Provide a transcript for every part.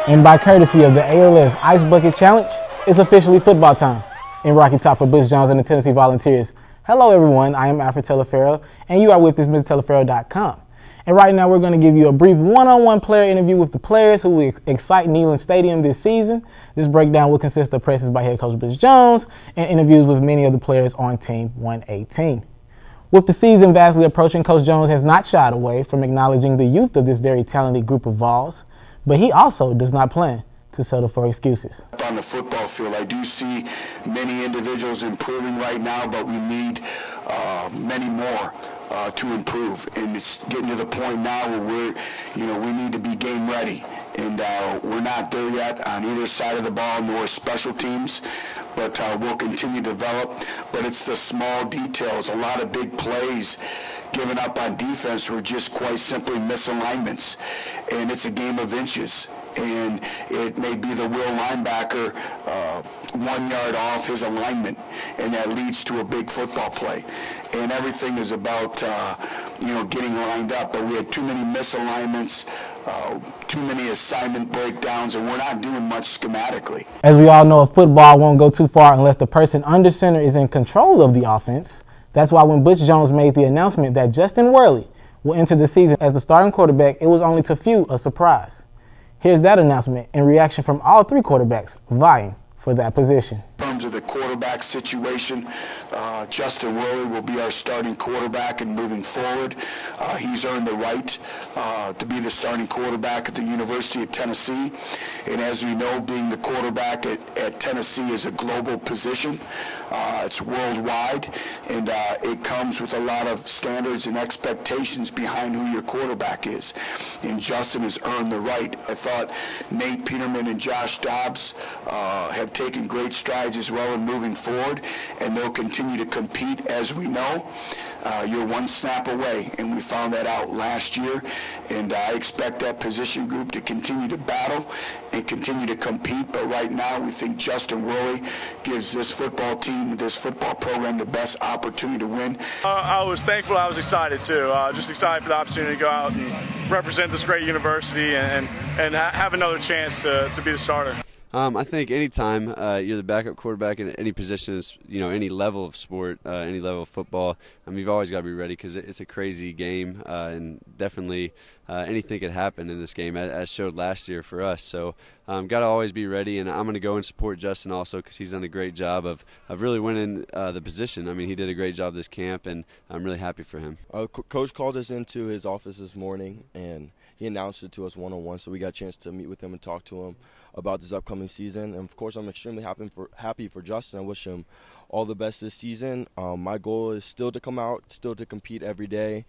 And by courtesy of the ALS Ice Bucket Challenge, it's officially football time. In Rocky Top for Butch Jones and the Tennessee Volunteers. Hello everyone, I am Taliaferro, and you are with Taliaferro.com. And right now we're going to give you a brief one-on-one player interview with the players who will excite Neyland Stadium this season. This breakdown will consist of presses by head coach Butch Jones and interviews with many of the players on Team 118. With the season vastly approaching, Coach Jones has not shied away from acknowledging the youth of this very talented group of Vols, but he also does not plan to settle for excuses. On the football field, I do see many individuals improving right now, but we need many more to improve. And it's getting to the point now where we need to be game ready. And we're not there yet on either side of the ball, nor special teams, but we'll continue to develop. But it's the small details, a lot of big plays given up on defense were just quite simply misalignments. And it's a game of inches. And it may be the will linebacker 1 yard off his alignment, and that leads to a big football play. And everything is about getting lined up, but we had too many misalignments, too many assignment breakdowns, and we're not doing much schematically. As we all know, a football won't go too far unless the person under center is in control of the offense. That's why when Butch Jones made the announcement that Justin Worley will enter the season as the starting quarterback, it was only to few a surprise. Here's that announcement in reaction from all three quarterbacks vying for that position. In terms of the quarterback situation, Justin Worley will be our starting quarterback, and moving forward, he's earned the right to be the starting quarterback at the University of Tennessee. And as we know, being the quarterback at Tennessee is a global position. It's worldwide, and it comes with a lot of standards and expectations behind who your quarterback is. And Justin has earned the right. I thought Nate Peterman and Josh Dobbs have taken great strides as well in moving forward, and they'll continue to compete. As we know, you're one snap away, and we found that out last year, and I expect that position group to continue to battle and continue to compete. But right now we think Justin Worley gives this football team, this football program, the best opportunity to win. I was thankful. I was excited too. Just excited for the opportunity to go out and represent this great university and have another chance to be the starter. I think anytime you're the backup quarterback in any position, any level of sport, any level of football, you've always got to be ready because it's a crazy game, and definitely anything could happen in this game, as showed last year for us. So got to always be ready, and I'm going to go and support Justin also because he's done a great job of really winning the position. I mean, he did a great job this camp, and I'm really happy for him. Coach called us into his office this morning, and he announced it to us one-on-one, so we got a chance to meet with him and talk to him about this upcoming season. And of course, I'm extremely happy for Justin. I wish him all the best this season. My goal is still to come out, still to compete every day,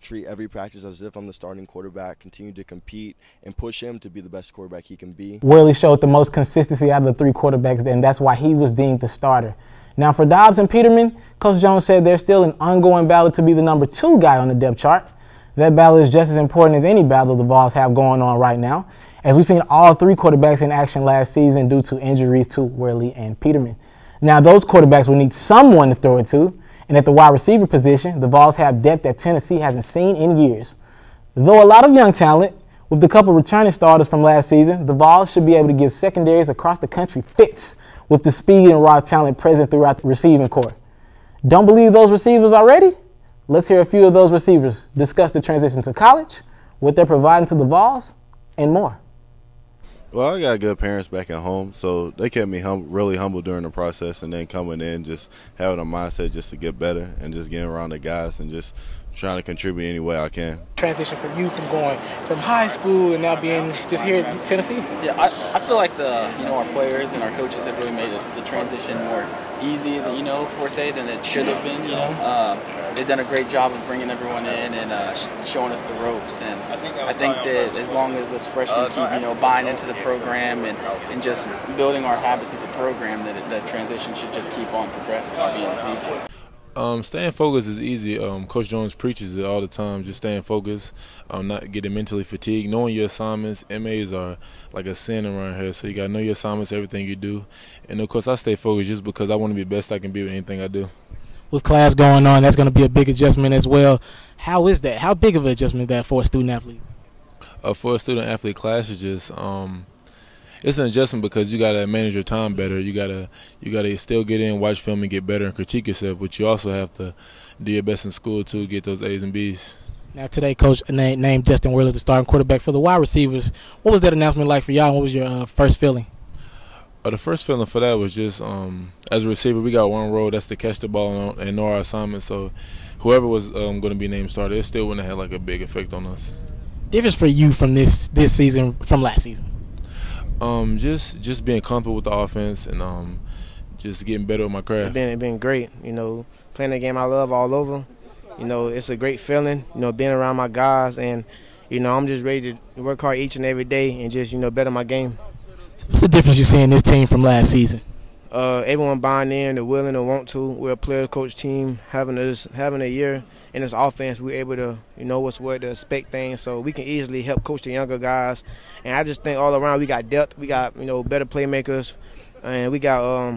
treat every practice as if I'm the starting quarterback, continue to compete, and push him to be the best quarterback he can be. Worley showed the most consistency out of the three quarterbacks, and that's why he was deemed the starter. Now for Dobbs and Peterman, Coach Jones said there's still an ongoing battle to be the number 2 guy on the depth chart. That battle is just as important as any battle the Vols have going on right now, as we've seen all three quarterbacks in action last season due to injuries to Worley and Peterman. Now those quarterbacks will need someone to throw it to, and at the wide receiver position, the Vols have depth that Tennessee hasn't seen in years. Though a lot of young talent, with a couple returning starters from last season, the Vols should be able to give secondaries across the country fits with the speed and raw talent present throughout the receiving corps. Don't believe those receivers already? Let's hear a few of those receivers discuss the transition to college, what they're providing to the Vols, and more. Well, I got good parents back at home, so they kept me really humble during the process, and then coming in just having a mindset just to get better and just getting around the guys and just trying to contribute any way I can. Transition for you from going from high school and now being just here in Tennessee? Yeah, I feel like our players and our coaches have really made the transition more easy than than it should have been. They've done a great job of bringing everyone in and showing us the ropes. And I think that as long as us freshmen keep buying into the program and just building our habits as a program, that the transition should just keep on progressing and being easy. Staying focused is easy. Coach Jones preaches it all the time, just staying focused, not getting mentally fatigued, knowing your assignments. MAs are like a sin around here, so you got to know your assignments, everything you do. And, of course, I stay focused just because I want to be the best I can be with anything I do. With class going on, that's going to be a big adjustment as well. How is that? How big of an adjustment is that for a student athlete? For a student athlete class, it's just it's an adjustment because you gotta manage your time better. You gotta still get in, watch film, and get better and critique yourself. But you also have to do your best in school too, get those A's and B's. Now today, Coach named Justin Worley as the starting quarterback for the wide receivers. What was that announcement like for y'all? What was your first feeling? The first feeling for that was just as a receiver, we got one role, that's to catch the ball and know our assignment. So whoever was going to be named starter, it still wouldn't have had like a big effect on us. Difference for you from this season from last season? Just being comfortable with the offense and just getting better with my craft. It's been great, you know, playing the game I love all over. You know, it's a great feeling, you know, being around my guys, and, you know, I'm just ready to work hard each and every day and just, you know, better my game. What's the difference you see in this team from last season? Everyone buying in, they're willing to want to. We're a player-coach team. Having a year in this offense, we're able to, you know, what's what to expect things, so we can easily help coach the younger guys. And I just think all around we got depth, we got, you know, better playmakers, and we got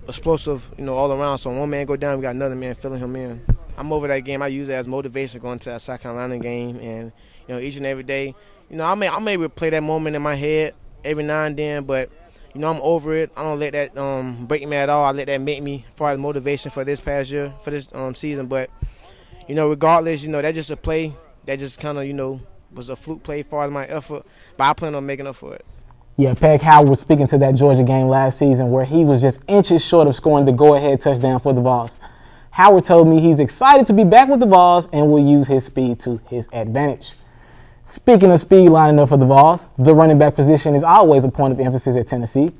explosive, you know, all around. So when one man go down, we got another man filling him in. I'm over that game. I use it as motivation going to that South Carolina game, and, you know, each and every day, you know, I may replay that moment in my head every now and then, but, you know, I'm over it. I don't let that break me at all. I let that make me as far as motivation for this past year, for this season. But, you know, regardless, you know, that's just a play that just kind of, you know, was a fluke play as far as my effort, but I plan on making up for it. Yeah, Peg Howard was speaking to that Georgia game last season where he was just inches short of scoring the go-ahead touchdown for the Vols. Howard told me he's excited to be back with the Vols and will use his speed to his advantage. Speaking of speed lining up for the Vols, the running back position is always a point of emphasis at Tennessee.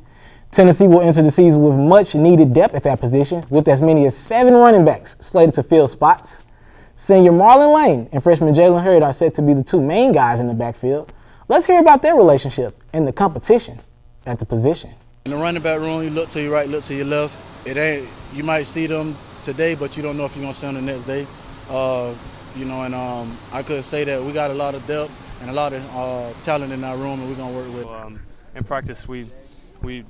Tennessee will enter the season with much needed depth at that position, with as many as 7 running backs slated to fill spots. Senior Marlon Lane and freshman Jalen Hurd are set to be the 2 main guys in the backfield. Let's hear about their relationship and the competition at the position. In the running back room, you look to your right, look to your left. You might see them today, but you don't know if you're going to see them the next day. You know, and I could say that we got a lot of depth and a lot of talent in our room, and we're going to work with it. In practice, we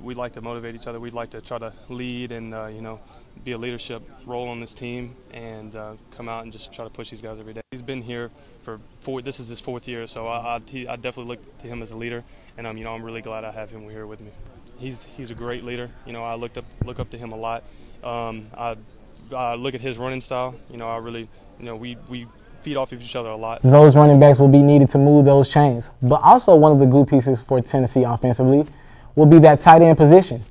like to motivate each other. We'd like to try to lead and, you know, be a leadership role on this team and come out and just try to push these guys every day. He's been here this is his 4th year, so I definitely look to him as a leader, and you know, I'm really glad I have him here with me. He's a great leader. You know, I look up to him a lot. I look at his running style. You know, I really, you know, we feed off of each other a lot. Those running backs will be needed to move those chains, but also one of the glue pieces for Tennessee offensively will be that tight end position.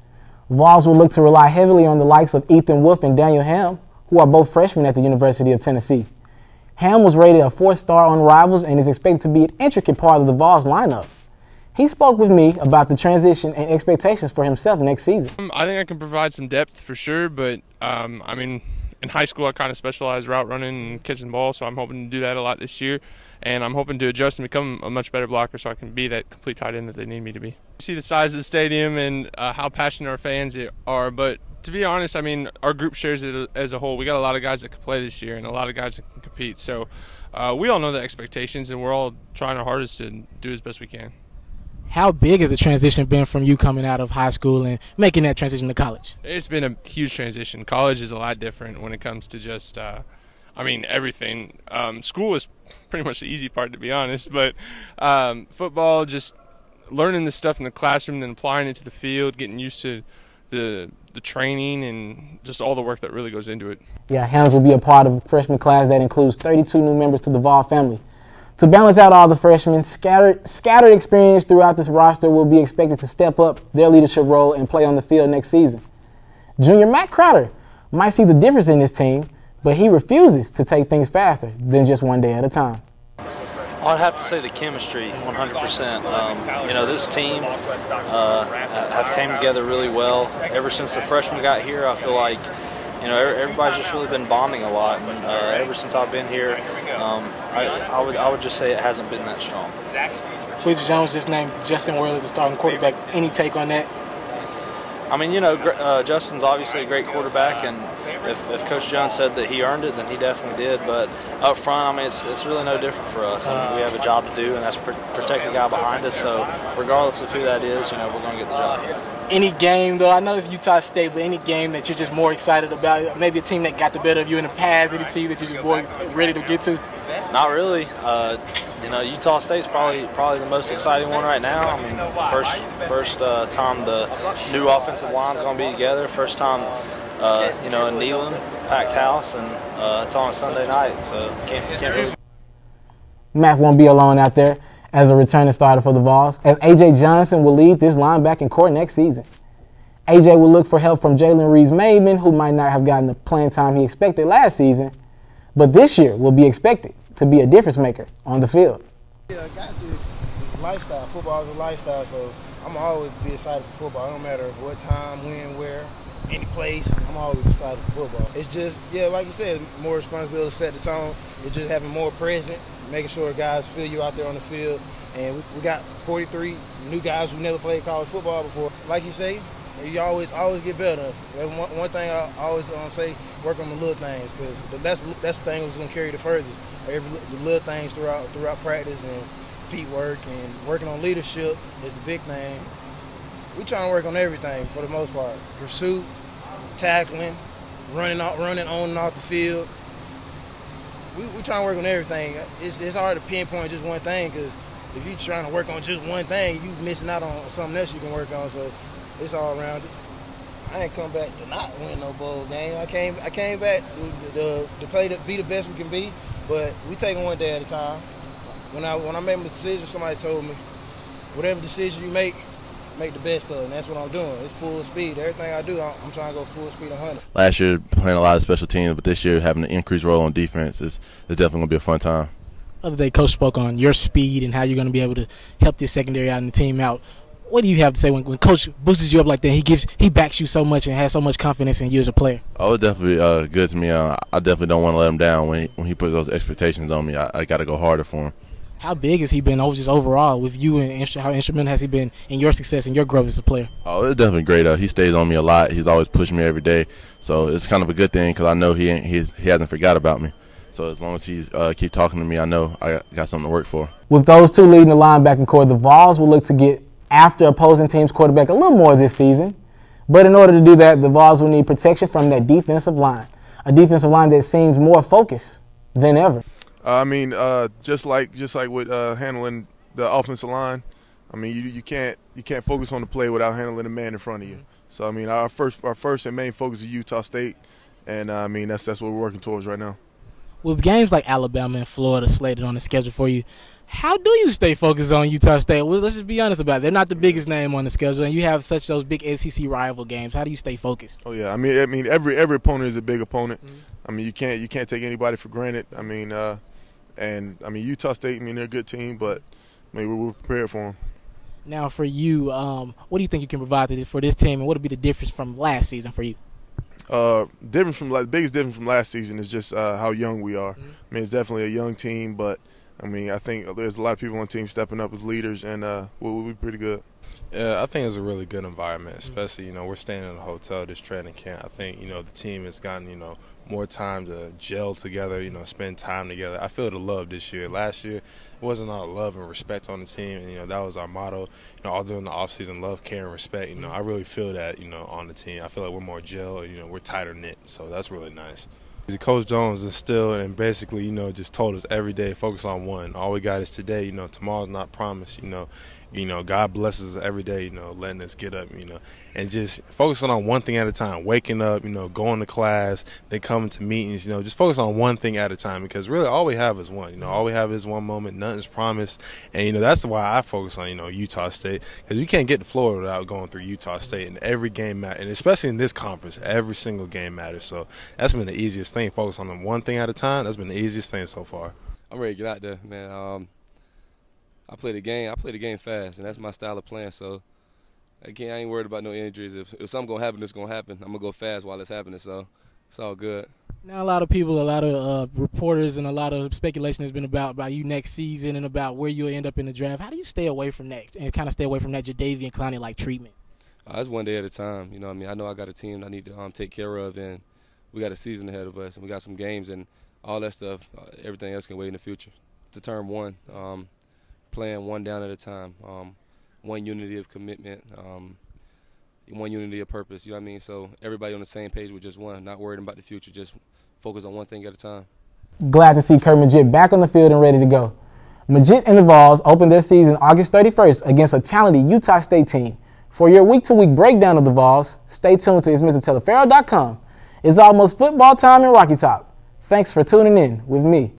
Vols will look to rely heavily on the likes of Ethan Wolf and Daniel Ham, who are both freshmen at the University of Tennessee. Ham was rated a 4-star on Rivals and is expected to be an intricate part of the Vols lineup. He spoke with me about the transition and expectations for himself next season. I think I can provide some depth for sure, but I mean, in high school I kind of specialized route running and catching the ball, so I'm hoping to do that a lot this year, and I'm hoping to adjust and become a much better blocker so I can be that complete tight end that they need me to be. You see the size of the stadium and how passionate our fans are, but to be honest, I mean, our group shares it as a whole. We got a lot of guys that can play this year and a lot of guys that can compete, so we all know the expectations, and we're all trying our hardest to do as best we can. How big has the transition been from you coming out of high school and making that transition to college? It's been a huge transition. College is a lot different when it comes to just, I mean, everything. School is pretty much the easy part, to be honest, but football, just learning the stuff in the classroom, then applying it to the field, getting used to the training and just all the work that really goes into it. Yeah, Hams will be a part of a freshman class that includes 32 new members to the Vol family. To balance out all the freshmen, scattered experience throughout this roster will be expected to step up their leadership role and play on the field next season. Junior Matt Crowder might see the difference in this team, but he refuses to take things faster than just one day at a time. I'd have to say the chemistry, 100%. You know, this team have came together really well. Ever since the freshmen got here, I feel like, you know, everybody's just really been bonding a lot, and ever since I've been here, I would just say it hasn't been that strong. Butch Jones just named Justin Worley the starting quarterback. Any take on that? I mean, you know, Justin's obviously a great quarterback, and if Coach Jones said that he earned it, then he definitely did. But up front, I mean, it's really no different for us. I mean, we have a job to do, and that's protect the guy behind us. So regardless of who that is, you know, we're going to get the job. Any game, though, I know it's Utah State, but any game that you're just more excited about, maybe a team that got the better of you in the past, any team that you're just more ready to get to? Not really. You know, Utah State's probably the most exciting one right now. I mean, first time the new offensive line's going to be together. First time, you know, in Neyland, packed house, and it's on a Sunday night, so can't really. Mac won't be alone out there as a returning starter for the Vols, as A.J. Johnson will lead this linebacking core next season. A.J. will look for help from Jalen Reeves-Maybin, who might not have gotten the playing time he expected last season, but this year will be expected to be a difference maker on the field. Yeah, I got to. It's a lifestyle. Football is a lifestyle, so I'm always be excited for football. It don't matter what time, when, where, any place. I'm always excited for football. It's just, yeah, like you said, more responsibility to set the tone. It's just having more present, making sure guys feel you out there on the field. And we got 43 new guys who never played college football before. Like you say, you always get better. One thing I always say, work on the little things, because that's the thing that's going to carry you the furthest. The little things throughout practice, and feet work and working on leadership is the big thing. We trying to work on everything for the most part. Pursuit, tackling, running on and off the field. We trying to work on everything. It's hard to pinpoint just one thing, because if you're trying to work on just one thing, you missing out on something else you can work on. So it's all around it. I ain't come back to not win no bowl game. I came back to play, to be the best we can be. But we take it one day at a time. When I made my decision, somebody told me, whatever decision you make the best of it, and that's what I'm doing. It's full speed. Everything I do, I'm trying to go full speed 100. Last year, playing a lot of special teams, but this year having an increased role on defense is definitely going to be a fun time. The other day, Coach spoke on your speed and how you're going to be able to help this secondary out and the team out. What do you have to say when Coach boosts you up like that? He backs you so much and has so much confidence in you as a player. Oh, it's definitely good to me. I definitely don't want to let him down when he puts those expectations on me. I got to go harder for him. How big has he been just overall with you, and how instrumental has he been in your success and your growth as a player? Oh, it's definitely great. He stays on me a lot. He's always pushing me every day. So it's kind of a good thing, because I know he hasn't forgot about me. So as long as he's keep talking to me, I know I got something to work for. With those two leading the linebacking core, the Vols will look to get after opposing team's quarterback a little more this season. But in order to do that, the Vols will need protection from that defensive line, a defensive line that seems more focused than ever. I mean, just like with handling the offensive line, I mean, you can't focus on the play without handling the man in front of you. So I mean, our first and main focus is Utah State, and I mean that's what we're working towards right now. With games like Alabama and Florida slated on the schedule for you, how do you stay focused on Utah State? Well, let's just be honest about it. They're not the biggest name on the schedule, and you have those big SEC rival games. How do you stay focused? Oh yeah, I mean every opponent is a big opponent. Mm-hmm. I mean you can't take anybody for granted. I mean Utah State, I mean they're a good team, but I mean we're prepared for them. Now for you, what do you think you can provide for this team, and what would be the difference from last season for you? The biggest difference from last season is just how young we are. Mm-hmm. I mean it's definitely a young team, but I mean, I think there's a lot of people on the team stepping up as leaders, and we'll be pretty good. Yeah, I think it's a really good environment, especially, we're staying in a hotel this training camp. I think, the team has gotten, more time to gel together, spend time together. I feel the love this year. Last year, it wasn't all love and respect on the team, and, that was our motto. All during the offseason, love, care, and respect. I really feel that, on the team. I feel like we're more gel, we're tighter knit, so that's really nice. Coach Jones instilled and basically, just told us every day, focus on one. All we got is today. Tomorrow's not promised. God blesses us every day. Letting us get up. And just focusing on one thing at a time. Waking up. Going to class. Then coming to meetings. Just focus on one thing at a time, because really all we have is one. All we have is one moment. Nothing's promised. And that's why I focus on Utah State, because you can't get to Florida without going through Utah State. And every game matters, and especially in this conference, every single game matters. So that's been the easiest thing. Focus on one thing at a time. That's been the easiest thing so far. I'm ready to get out there, man. I play the game fast, and that's my style of playing. So I ain't worried about no injuries. If something gonna happen, it's gonna happen. I'm gonna go fast while it's happening. So it's all good. Now, a lot of reporters, and a lot of speculation has been about you next season and about where you'll end up in the draft. How do you stay away from that and kind of stay away from that Jadeveon Clowney-like treatment? It's one day at a time. I know I got a team I need to take care of, and we got a season ahead of us, and we got some games and all that stuff. Everything else can wait in the future. To turn one, playing one down at a time, one unity of commitment. one unity of purpose. You know what I mean? So everybody on the same page with just one, not worrying about the future, just focus on one thing at a time. Glad to see Kurt Magid back on the field and ready to go. Magid and the Vols opened their season August 31st against a talented Utah State team. For your week-to-week breakdown of the Vols, stay tuned to Taliaferro.com. It's almost football time in Rocky Top. Thanks for tuning in with me,